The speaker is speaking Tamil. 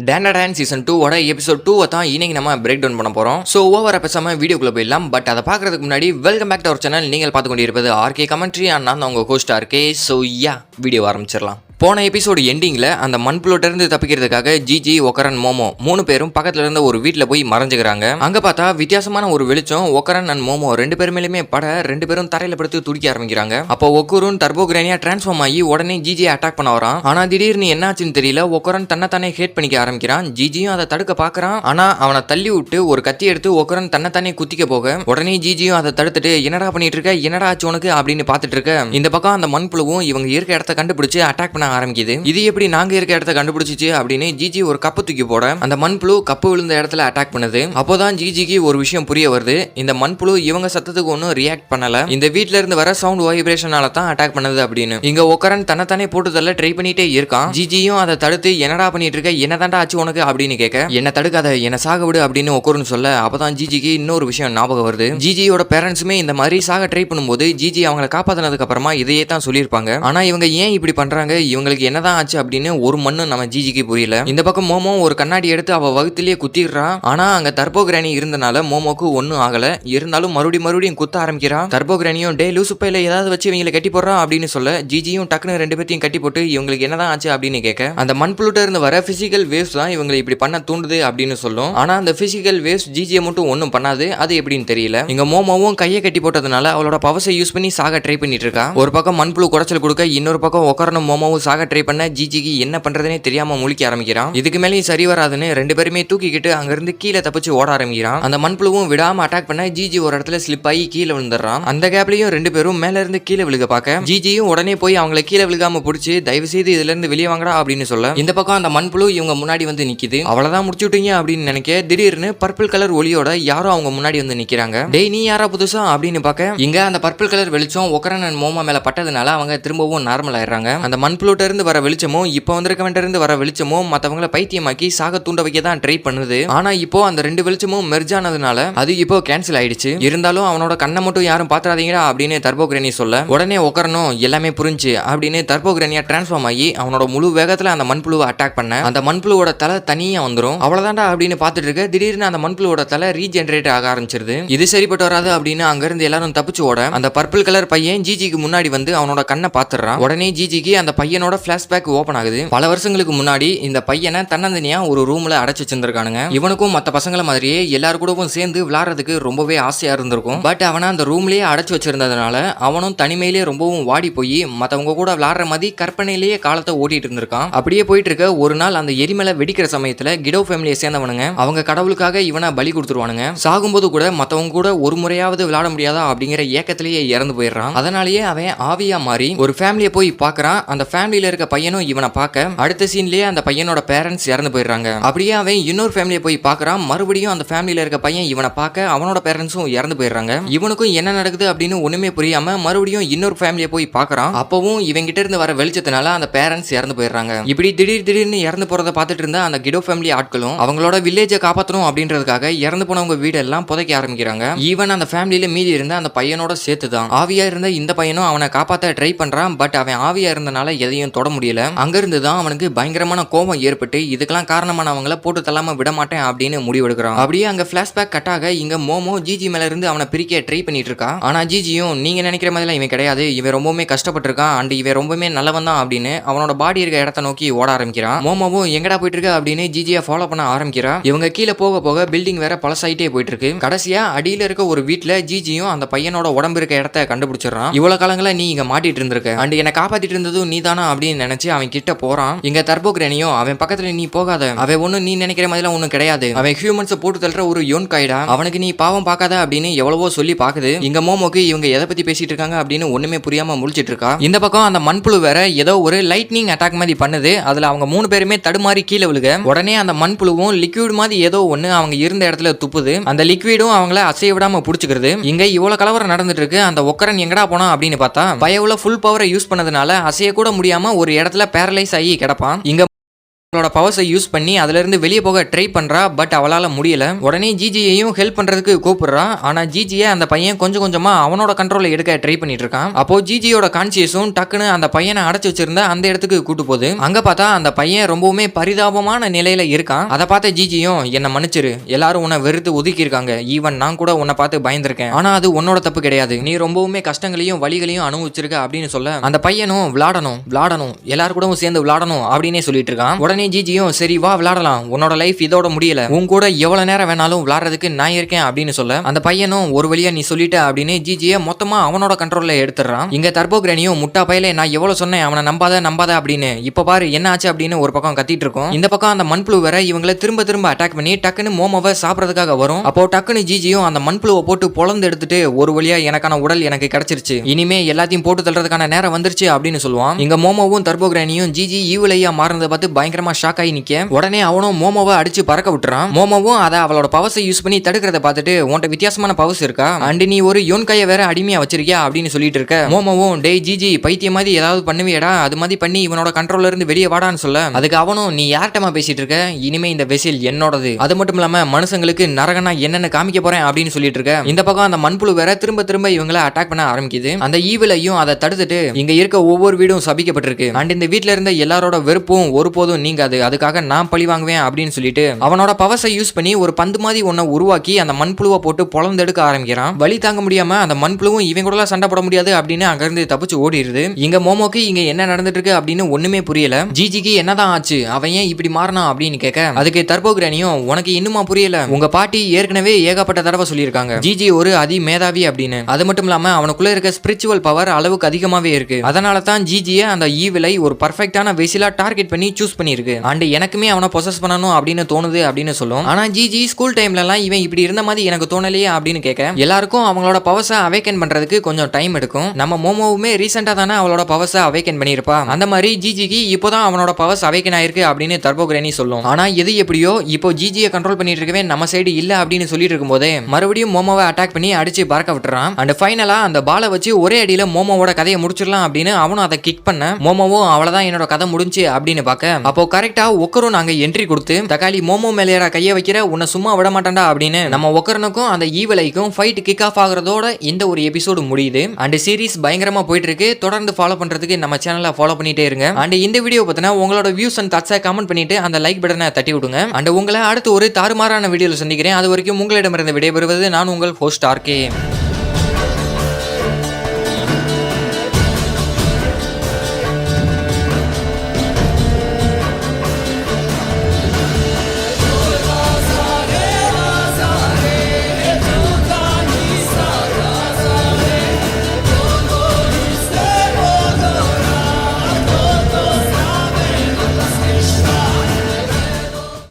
டேன் சீசன் 2 ஓட எபிசோட் 2 தான் இன்னைக்கு நம்ம பிரேக் டவுன் பண்ண போறோம். சோ ஓவரா பேசாம வீடியோக்குள்ள போயிடலாம். பட் அதை பாக்குறதுக்கு முன்னாடி welcome back to our channel. நீங்கள் பார்த்து கொண்டிருப்பது ஆர்கே கமெண்ட்ரி. நான் தான் உங்க ஹோஸ்ட் ஆர்கே. சோ வீடியோ ஆரம்பிச்சிடலாம். போன எபிசோடு எண்டிங்கில் அந்த மண்புலோட்டிருந்து தப்பிக்கிறதுக்காக ஜிஜி, ஒக்கரன், மோமோ 3 பேரும் பக்கத்துல இருந்த ஒரு வீட்டில் போய் மறைஞ்சுக்கிறாங்க. அங்க பார்த்தா வித்தியாசமான ஒரு வெளிச்சம் ஒக்கரன் அண்ட் மோமோ 2 பேருமேலுமே பட 2 பேரும் தரையில படுத்து துடிக்க ஆரம்பிக்கிறாங்க. அப்போ ஒக்குரும் டர்போகிரானியா டிரான்ஸ்ஃபார்ம் ஆகி உடனே ஜிஜியை அட்டாக் பண்ண வரான். ஆனா திடீர்னு என்னாச்சுன்னு தெரியல, ஒக்கரன் தன்னைத்தானே ஹேட் பண்ணிக்க ஆரம்பிக்கிறான். ஜிஜியும் அதை தடுக்க பாக்குறான். ஆனா அவனை தள்ளி விட்டு ஒரு கத்தி எடுத்து ஒக்கரன் தன்னைத்தானே குத்திக்க போக உடனே ஜிஜியும் அதை தடுத்துட்டு என்னடா பண்ணிட்டு இருக்க, என்னடா ஆச்சு உனக்கு அப்படின்னு பாத்துட்டு இருக்க. இந்த பக்கம் அந்த மண்புழுவும் இவங்க இருக்க இடத்த கண்டுபிடிச்சு அட்டாக் பண்ண ஆரம்பிக்குது. இது எப்படி நாங்க இருக்க இடத்த கண்டுபிடிச்சிச்சு அப்படின்னு ஜிஜி ஒரு கப்பு தூக்கி போட அந்த மண்புழு கப்பு விழுந்த இடத்துல அட்டாக் பண்ணுது. அப்போதான் ஜிஜிக்கு ஒரு விஷயம் புரிய வருது. இந்த மண்புழு இவங்க சத்தத்துக்கு ஒன்னும் ரியாக்ட் பண்ணல, இந்த வீட்ல இருந்து வர சவுண்ட் வைப்ரேஷனால தான் அட்டாக் பண்ணுது அப்படின்னு. இங்க ஒக்கரன் தன்னைத்தானே போட்டு தள்ள ட்ரை பண்ணிட்டே இருக்கான். ஜிஜியும் அதை தடுத்து என்னடா பண்ணிட்டு இருக்க, என்னதாண்டா ஆச்சு உனக்கு அப்படின்னு கேட்க, என்ன தடுக்காத, என்ன சாக விடு அப்படின்னு ஒக்கரன் சொல்ல, அப்பதான் ஜிஜிக்கு இன்னொரு விஷயம் ஞாபகம் வருது. ஜிஜியோட பேரண்ட்ஸுமே இந்த மாதிரி சாக ட்ரை பண்ணும்போது ஜிஜி அவங்களை காப்பாத்தினதுக்கு அப்புறமா இதையே தான் சொல்லியிருப்பாங்க. ஆனா இவங்க ஏன் இப்படி பண்றாங்க, இவங்களுக்கு என்னதான் ஆச்சு அப்படின்னு ஒரு மண்ணு நம்ம ஜிஜிக்கு புரியல. இந்த பக்கம் மோமோ ஒரு கண்ணாடி எடுத்து அவ வகுத்திலேயே குத்திடுறான். ஆனா அங்க டர்போகிரானி இருந்தனால மோமோக்கு ஒன்னும் ஆகல. இருந்தாலும் மறுபடியும் குத்த ஆரம்பிக்கிறான். டர்போகிரானியும் டே லூசு பையில ஏதாவது வச்சு இவங்களை கட்டி போடுறான் அப்படின்னு சொல்ல, ஜிஜியும் டக்குனு 2 பேத்தையும் கட்டி போட்டு இவங்களுக்கு என்னதான் ஆச்சு அப்படின்னு கேட்க, அந்த மண்புழுட்ட இருந்து வர பிசிக்கல் வேவ்ஸ் தான் இவங்களை இப்படி பண்ண தூண்டுது அப்படின்னு சொல்லும். ஆனா அந்த பிசிக்கல் வேவ்ஸ் ஜிஜியை மட்டும் ஒன்னும் பண்ணாது. அது எப்படின்னு தெரியல. இங்க மோமோவும் கையை கட்டி போட்டதுனால அவளோட பவர்ஸை யூஸ் பண்ணி சாக ட்ரை பண்ணிட்டு இருக்கா. ஒரு பக்கம் மண்புழு குறைச்சல் கொடுக்க, இன்னொரு பக்கம் ஒக்கரனும் மோமோவும் சாக ட்ரை பண்ண ஜிஜிக்கு என்ன பண்றதுனே தெரியாம முழிக்க ஆரம்பிக்கிறான். இதுக்கு மேலேயும் சரி வராதுன்னு 2 பேருமே தூக்கிக்கிட்டு அங்கிருந்து கீழே தப்பிச்சு ஓட ஆரம்பிக்கிறான். அந்த மண்புழுவும் விடாம அட்டாக் பண்ண ஜிஜி ஒரு இடத்துல ஸ்லிப் ஆகி கீழே விழுந்துடுறான். அந்த கேப்லயும் 2 பேரும் மேல இருந்து கீழே விழுக பார்க்க ஜிஜியும் உடனே போய் அவங்களை கீழே விழுகாம பிடிச்சி தயவு செய்து இதுல இருந்து வெளியே வாங்கடா அப்படின்னு சொல்ல, இந்த பக்கம் அந்த மண்புழு இவங்க முன்னாடி வந்து நிக்குது. அவ்வளவுதான் முடிச்சுட்டீங்க அப்படின்னு நினைக்க திடீர்னு பர்பிள் கலர் ஒளியோட யாரோ அவங்க முன்னாடி வந்து நிக்கிறாங்க. டேய் நீ யாரா புதுசா அப்படின்னு பார்க்க, இங்க அந்த பர்பிள் கலர் வெளிச்சம் ஒக்கரன் அண்ட் மோமா மேல பட்டதுனால அவங்க திரும்பவும் நார்மல் ஆயிடுறாங்க. அந்த மண்புழுட்ட இருந்து வர வெளிச்சமும் இப்ப வந்திருக்க இருந்து வர வெளிச்சமும் மத்தவங்களை பைத்தியமாக்கி சாக தூண்ட வைக்க தான் ட்ரை பண்ணுது. ஆனா இப்போ அந்த 2 வெளிச்சமும் மெர்ஜ் ஆனதுனால அது இப்போ கேன்சல் ஆயிடுச்சு. இருந்தாலும் அவனோட கண்ணை மட்டும் யாரும் பாத்துறாதீங்கடா அப்படின்னு டர்போகிரானி சொல்ல, உடனே ஒக்கரனும் எல்லாமே புரிஞ்சு அப்படின்னு டர்போகிரானியா டிரான்ஸ்ஃபார்ம் ஆகி அவனோட முழு வேகத்துல அந்த மண்புழுவை அட்டாக் பண்ண அந்த மண்புழுவோட தலை தனியா வந்துரும். அவ்வளவுதான்டா அப்படின்னு பாத்துட்டு இருக்க திடீர்னு அந்த மண்புழுவோட தலை ரீஜெனரேட் ஆக ஆரம்பிச்சிருது. இது சரிப்பட்டு வராது அப்படின்னு அங்க இருந்து எல்லாரும் தப்பிச்சு ஓட அந்த பர்பிள் கலர் பையன் ஜிஜிக்கு முன்னாடி வந்து அவனோட கண்ணை பாத்துறான். உடனே ஜிஜிக்கு அந்த பையனோட பிளாஷ்பேக் ஓபன் ஆகுது. பல வருஷங்களுக்கு முன்னாடி இந்த பையனை தன்னந்தனியா ஒரு ரூம்ல அடைச்சு வச்சிருந்திருக்கானுங்க. இவனுக்கும் மத்த பசங்கள மாதிரியே எல்லாரும் கூடவும் சேர்ந்து விளையாடுறதுக்கு ரொம்பவே ஆசையா இருந்திருக்கும். பட் அவனை அந்த ரூம்லயே அடைச்சு வச்சிருந்ததுனால அவனும் தனிமையிலேயே ரொம்பவும் வாடி போய் மத்தவங்க கூட விளையாடுற மாதிரி கற்பனையிலேயே காலத்தை ஓட்டிட்டு இருந்திருக்கான். அப்படியே போயிட்டு இருக்க ஒரு நாள் அந்த எரிமலை வெடிக்கிற சமயத்துல கிடோ ஃபேமிலியை சேர்ந்தவனுங்க அவங்க கடவுளுக்காக இவனை பலி கொடுத்துருவானுங்க. சாகும்போது கூட மத்தவங்க கூட ஒரு முறையாவது விளையாட முடியாதா அப்படிங்கிற ஏக்கத்திலேயே இறந்து போயிடுறான். அதனாலேயே அவன் ஆவியா மாறி ஒரு ஃபேமிலியை போய் பாக்குறான். அந்த ஃபேமிலியில இருக்க பையனும் இவனை பார்க்க அடுத்த சீன்லயே அந்த பையனோட பேரண்ட்ஸ் இறந்து போயிடுறாங்க. அப்படியே அவன் இன்னொரு ஃபேமிலியை போய் பார்க்கறான். மறுபடியும் அந்த ஃபேமிலியில இருக்க பையன் இவனை பார்க்க அவனோட பேரண்ட்ஸும் இறந்து போயிடுறாங்க. இவனுக்கும் என்ன நடக்குது அப்படின்னு ஒண்ணுமே புரியாம மறுபடியும் இன்னொரு ஃபேமிலியை போய் பார்க்கறான். அப்பவும் இவங்கிட்ட இருந்து வர வெளிச்சத்தினால அந்த பேரண்ட்ஸ் இறந்து போயிடுறாங்க. இப்படி திடீர்னு இறந்து போறதை பார்த்துட்டு இருந்த அந்த கிடோ ஃபேமிலி ஆட்களும் அவங்களோட வில்லேஜை காப்பாற்றணும் அப்படின்றதுக்காக இறந்து போனவங்க வீடு எல்லாம் புதைக்க ஆரம்பிக்கிறாங்க. ஈவன் அந்த ஃபேமிலியில மீதி இருந்த அந்த பையனோட சேர்த்து தான் ஆவியா இருந்த இந்த பையனும் அவனை காப்பாற்ற ட்ரை பண்றான். பட் அவன் ஆவியா இருந்தனால எதையும் தொட முடியல. அங்கிருந்து தான் அவனுக்கு பயங்கரமான கோபம் ஏற்பட்டு இதுக்கெல்லாம் காரணமானவங்கள போட்டு தள்ளாம விட மாட்டேன் அப்படின்னு முடிவெடுக்கிறான். அப்படியே அங்க பிளாஷ்பேக் கட் ஆக இங்க மோமோ ஜிஜி மேல இருந்து அவனை பிரிக்க ட்ரை பண்ணிட்டு இருக்கா. ஆனா ஜிஜியும் நீங்க நினைக்கிற மாதிரி இவன் கிடையாது, இவன் ரொம்பவுமே கஷ்டப்பட்டு இருக்கான் அண்ட் இவன் ரொம்பவுமே நல்லவன் தான் அப்படின்னு அவனோட பாடி இருக்க இடத்த நோக்கி ஓட ஆரம்பிக்கிறான். மோமோவும் எங்கடா போயிட்டு இருக்க அப்படின்னு ஜிஜியை ஃபாலோ பண்ண ஆரம்பிக்கிறா. இவங்க கீழே போக போக பில்டிங் வேற பழசாயிட்டே போயிட்டு இருக்கு. கடைசியா அடியில இருக்க ஒரு வீட்டுல ஜிஜியும் அந்த பையனோட உடம்பு இருக்க இடத்த கண்டுபிடிச்சிடறான். இவ்வளவு காலங்களா நீ இங்க மாட்டிட்டு இருந்திருக்க அண்ட் என்னை காப்பாத்திட்டு இருந்ததும் நீ தானா அப்படின்னு நினைச்சு அவன் கிட்ட போறான். இங்க டர்போகிரானியும் அவன் பக்கத்துல நீ போகாத, அவன் ஒன்னும் நீ நினைக்கிற மாதிரி ஒன்னும் கிடையாது, அவன் ஹியூமன்ஸை போட்டு தள்ளுற ஒரு யோன் காய்டா, அவனுக்கு நீ பாவம் பார்க்காத அப்படின்னு எவ்வளவோ சொல்லி பாக்குது. இங்க மோமோக்கு இவங்க எதை பத்தி பேசிட்டு இருக்காங்க அப்படின்னு ஒண்ணுமே புரியாம முழிச்சிட்டு இருக்கா. இந்த பக்கம் அந்த மண்புழு வேற ஏதோ ஒரு லைட்னிங் அட்டாக் மாதிரி பண்ணுது. அதுல அவங்க 3 பேருமே தடுமாறி கீழே விழுக உடனே அந்த மண்புழுவும் லிக்விட் மாதிரி ஏதோ ஒண்ணு அவங்க இருந்த இடத்துல துப்புது. அந்த லிக்விடும் அவங்கள அசைய விடாம புடிச்சுக்கிறது. இங்க இவ்வளவு கலவரம் நடந்துட்டு இருக்கு. அந்த ஒக்கரன் எங்கடா போனா அப்படின்னு பார்த்தா பயவுல ஃபுல் பவரை யூஸ் பண்ணதுனால அசைய கூட முடியாம ஒரு இடத்துல பேரலைஸ் ஆகி கிடப்பான். இங்க அவளோட பவர்ஸை யூஸ் பண்ணி அதுல இருந்து வெளியே போக ட்ரை பண்றா. பட் அவளால முடியல. உடனே ஜிஜியையும் ஹெல்ப் பண்றதுக்கு கூப்பிடுறா. ஆனா ஜிஜியை அந்த பையன் கொஞ்சம் கொஞ்சமா அவனோட கண்ட்ரோல்ல எடுக்க ட்ரை பண்ணிட்டு இருக்கான். அப்போ ஜிஜியோட கான்சியஸும் டக்குன்னு அந்த பையனை அடைச்சு வச்சிருந்த அந்த இடத்துக்கு கூட்டு போகுது. அங்க பார்த்தா அந்த பையன் ரொம்பவுமே பரிதாபமான நிலையில இருக்கான். அதை பார்த்த ஜிஜியும் என்ன மன்னிச்சிரு, எல்லாரும் உன்னை வெறுத்து ஒதுக்கி இருக்காங்க, ஈவன் நான் கூட உன்னை பார்த்து பயந்துருக்கேன், ஆனா அது உன்னோட தப்பு கிடையாது, நீ ரொம்பவுமே கஷ்டங்களையும் வலிகளையும் அனுபவிச்சிருக்க அப்படின்னு சொல்ல அந்த பையனும் விளாடணும் விளாடணும் எல்லாரும் கூடவும் சேர்ந்து விளாடணும் அப்படின்னே சொல்லிட்டு இருக்கான். உடனே ஜிஜியும் சரி வா விளையாடலாம், உன்னோட லைஃப் இதோட முடியல, உன் கூட எவ்வளவு நேரம் வேணாலும் விளையாடுறதுக்கு நான் இருக்கேன் அப்படின்னு சொல்ல அந்த பையனும் ஒரு வழியா நீ சொல்லிட்ட அப்படின்னு ஜிஜியை மொத்தமா அவனோட கண்ட்ரோல்ல எடுத்துறான். இங்க தர்போகிரானியும் முட்டா பையில நான் எவ்வளவு சொன்னேன் அவனை நம்பாத அப்படின்னு, இப்ப பாரு என்ன ஆச்சு அப்படின்னு ஒரு பக்கம் கத்திட்டு இருக்கும். இந்த பக்கம் அந்த மண்புழு வேற இவங்களை திரும்ப திரும்ப அட்டாக் பண்ணி டக்குன்னு மோமோவை சாப்பிடறதுக்காக வரும். அப்போ டக்குன்னு ஜிஜியும் அந்த மண்புழுவை போட்டு பொழந்து எடுத்துட்டு ஒரு வழியா எனக்கான உடல் எனக்கு கிடைச்சிருச்சு, இனிமே எல்லாத்தையும் போட்டு தள்ளுறதுக்கான நேரம் வந்துருச்சு அப்படின்னு சொல்லுவான். இங்க மோமோவும் தர்போகிரானியும் ஜிஜி ஈவிலையா மாறினதை பார்த்து பயங்கரமா ஷாக் ஆகி நிக்க உடனே அவனும் மோமோவை அடிச்சு பறக்க விட்டுறான். மோமோவும் அதை அவளோட பவர்ஸை யூஸ் பண்ணி தடுக்கிறத பார்த்துட்டு உன்கிட்ட வித்தியாசமான பவர்ஸ் இருக்கா, அண்ட் நீ ஒரு யோன்கைய வேற அடிமையா வச்சிருக்கியா அப்படின்னு சொல்லிட்டு இருக்க மோமோவும் டேய் ஜிஜி பைத்திய மாதிரி ஏதாவது பண்ணுவியடா, அது மாதிரி பண்ணி இவனோட கண்ட்ரோல்ல இருந்து வெளியே வாடான்னு சொல்ல அதுக்கு அவனும் நீ யார்ட்டமா பேசிட்டு இருக்க, இனிமே இந்த வெசில் என்னோடது, அது மட்டும் இல்லாம மனுஷங்களுக்கு நரகனா என்னன்னு காமிக்க போறேன் அப்படின்னு சொல்லிட்டு இருக்க இந்த பக்கம் அந்த மண்புழு வேற திரும்ப திரும்ப இவங்களை அட்டாக் பண்ண ஆரம்பிக்குது. அந்த ஈவிலையும் அதை தடுத்துட்டு இங்க இருக்க ஒவ்வொரு வீடும் சபிக்கப்பட்டிருக்கு, அண்ட் இந்த வீட்டுல இருந்த எல்லாரோட வெறுப்பும் ஒருபோதும் நீங்காது, அதுக்காக நான் பழி வாங்குவேன் அப்படின்னு சொல்லிட்டு அவனோட பவர்ஸை யூஸ் பண்ணி ஒரு பந்து மாதிரி ஒன்ன உருவாக்கி அந்த மண்புழுவை போட்டு பொளந்தெடுக்க ஆரம்பிக்கிறான். வலி தாங்க முடியாம அந்த மண்புழுவும் இவங்க கூட சண்டை போட முடியாது அப்படின்னு அங்க இருந்து தப்பிச்சு ஓடிடுது. இங்க மோமோக்கு இங்க என்ன நடந்துட்டு இருக்கு அப்படின்னு ஒண்ணுமே புரியல. ஜிஜிக்கு என்னதான் ஆச்சு, அவன் ஏன் இப்படி மாறினா அப்படின்னு கேட்க அதுக்கு தர்போகிரானியும் உனக்கு இன்னுமா புரியல, உங்க பாட்டி ஏற்கனவே ஏகப்பட்ட தடவை சொல்லியிருக்காங்க ஜிஜி ஒரு அதி மேதாவி அப்படின்னு, அது மட்டும் இல்லாம அவனுக்குள்ள இருக்க ஸ்பிரிச்சுவல் பவர் அளவுக்கு அதிகமாவே இருக்கு, அதனால தான் ஜிஜியை அந்த ஈவிலை ஒரு பர்ஃபெக்டான வெசிலா டார்கெட் பண்ணி சூஸ் பண்ணிருக்கு, அண்ட் எனக்குமே அவனை பொசஸ் பண்ணணும் அப்படின்னு தோணுது அப்படின்னு சொல்லும். ஆனா ஜிஜி ஸ்கூல் டைம்ல எல்லாம் இவன் இப்படி இருந்த மாதிரி எனக்கு தோணலையே அப்படின்னு கேட்க எல்லாருக்கும் அவங்களோட பவர்ஸை அவேக்கன் பண்றதுக்கு கொஞ்சம் டைம் எடுக்கும், நம்ம மோமோவுமே ரீசெண்டா தானே அவளோட பவர்ஸை அவேக்கன் பண்ணிருப்பா, அந்த மாதிரி ஜிஜிக்கு இப்போதான் அவனோட பவர்ஸ் அவேக்கன் ஆயிருக்கு அப்படின்னு தர்போகிரானி சொல்லும். ஆனா எது எப்படியோ இப்போ ஜிஜியை கண்ட்ரோல் பண்ணிட்டு இருக்கவே நம்ம சைடு இல்ல அப்படின்னு சொல்லிட்டு இருக்கும்போதே மறுபடியும் மோமோவை அட்டாக் பண்ணி அடிச்சு பறக்க விட்டுறான். அண்ட் ஃபைனலா அந்த பாலை வச்சு ஒரே அடியில மோமோவோட கதையை முடிச்சிடலாம் அப்படின்னு அவனும் அதை கிக் பண்ண மோமோவும் அவ்வளவுதான் என்னோட கதை முடிஞ்சு அப்படின்னு பார்க்க அப்போ கரெக்டா ஒக்கரும் நாங்க என்ட்ரி கொடுத்து தக்காளி மோமோ மேலேரா கையை வைக்கிற உன்னை சும்மா விட மாட்டான்டா அப்படின்னு நம்ம ஒக்கரனுக்கும் அந்த ஈவிலைக்கும் ஃபைட் கிக் ஆஃப் ஆகுறதோட இந்த ஒரு எபிசோடு முடியுது. அண்ட் சீரிஸ் பயங்கரமா போயிட்டு இருக்கு, தொடர்ந்து ஃபாலோ பண்றதுக்கு நம்ம சேனலை ஃபாலோ பண்ணிட்டே இருங்க. அண்ட் இந்த வீடியோ பத்தின உங்களோட வியூஸ் அண்ட் தாட்ஸை கமெண்ட் பண்ணிட்டு அந்த லைக் பட்டனை தட்டி விடுங்க. அண்ட் உங்களை அடுத்து ஒரு தாறுமாறான வீடியோல சந்திக்கிறேன். அது வரைக்கும் உங்களிடமிருந்து விடைபெறுவது நான் உங்கள் ஹோஸ்ட் ஆர்கே.